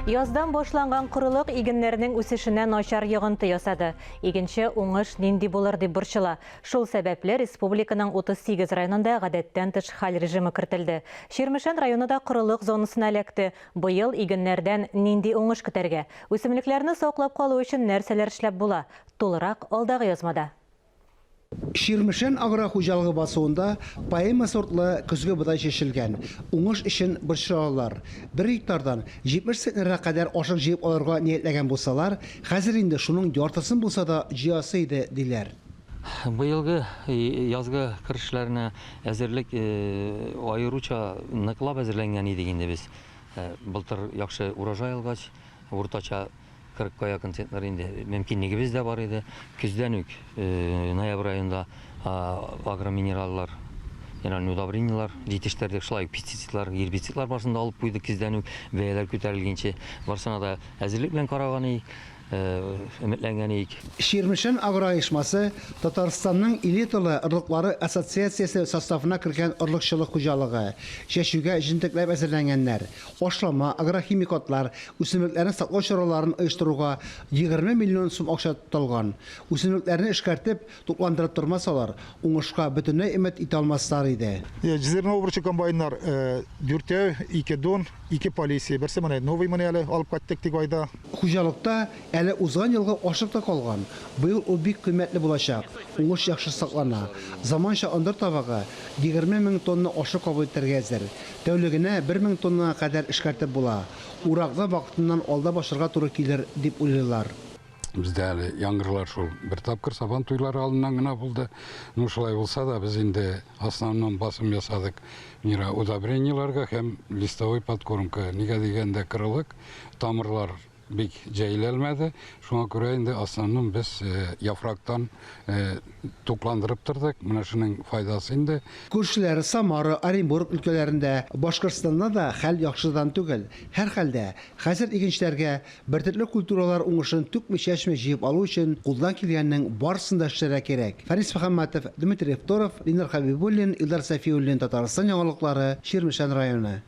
Яздан башланган курылык игеннәрнең үсешенә начар йогынты ясады. Игенче уңыш нинди булыр дип борчыла. Шул сәбәпле республиканың 38 районында гадәттән тыш хәл режимы кертелде. Ширмешән районында курылык зонасына эләкте. Быел игеннәрдән нинди уңыш көтәргә? Үсемлекләрне саклап калу өчен нәрсәләр эшләп була? Тулырак алдагы язмада. Ширмешән агрохуҗалыгы басуында поэма сортлы көзге будай чәчелгән. Уңыш өчен борчылалар. 1 гектардан 70 центнерга кадәр ашык җыеп алырга ниятләгән булсалар, хәзер инде шуның яртысын булса да җыясы иде диләр. Быелгы язгы кырышларына әзерлек аеруча ныклап әзерләнгән идек инде без. Былтыр яхшы урожай алгач, уртача 40-ка якын центнер инде мөмкинлегебез дә бар иде. Көздән үк ноябрь аенда агроминераллар, яғни удобрениялар җитештердек, шулай пестицидлар, гербицидлар башында алып куйдык. Көздән үк бәяләр күтәрелгәнче барсына да әзерлек белән караган өметләнгән идек. Ширмешән агроешмасы Татарстанның элиталы ырлыклары ассоциациясе составына кергән ырлыкчылык хуҗалыгы. Чәчүгә җентекләп әзерләнгәннәр. Ашлама, агрохимикатлар, үсемлекләрне саклау чараларын оештыруга 20 миллион сум акча тотылган. Үсемлекләрне эшкәртеп, тупландырып тормасалар, уңышка бөтенләй өмет итә алмаслар иде. Җизерне обручы комбайннар 4, 2 дон, 2 полиция, берсе менә новый менә әле алып кайттык тик айда. Хуҗалыкта әле узган елга ашык та калган. Быел ул бик кыйммәтле булачак. Уңыш яхшы саклана. Заманча андыр табагы 20 мең тонна ашык кабул итәргә әзер. Тәүлегенә 1 мең тоннага кадәр эшкәртеп була. Уракта вакытыннан алда башырга туры килер дип уйлыйлар. Бездә әле яңгырлар шул бер тапкыр сабан туйлары алыннан гына булды. Ну шулай булса да без инде основном басым ясадык мира удобренияларга һәм листовой подкормка. Нигә дигәндә кырылык, тамырлар бик җәйләлмәде. Шуңа күрә инде основном без яфрактан тукландырып тордык. Менә шуның файдасы инде. Күршеләр Самара, Оренбург өлкәләрендә, Башкортстанда да хәл яхшыдан түгел. Һәр хәлдә хәзер игенчеләргә бертөрле культуралар уңышын түкми-чәчми җыеп алу өчен кулдан килгәннең барысын да эшләргә кирәк. Фарис Мөхәммәтов, Дмитрий Евторов, Линар Хәбибуллин, Илдар Сафиуллин, Татарстан яңалыклары, Ширмешән районы.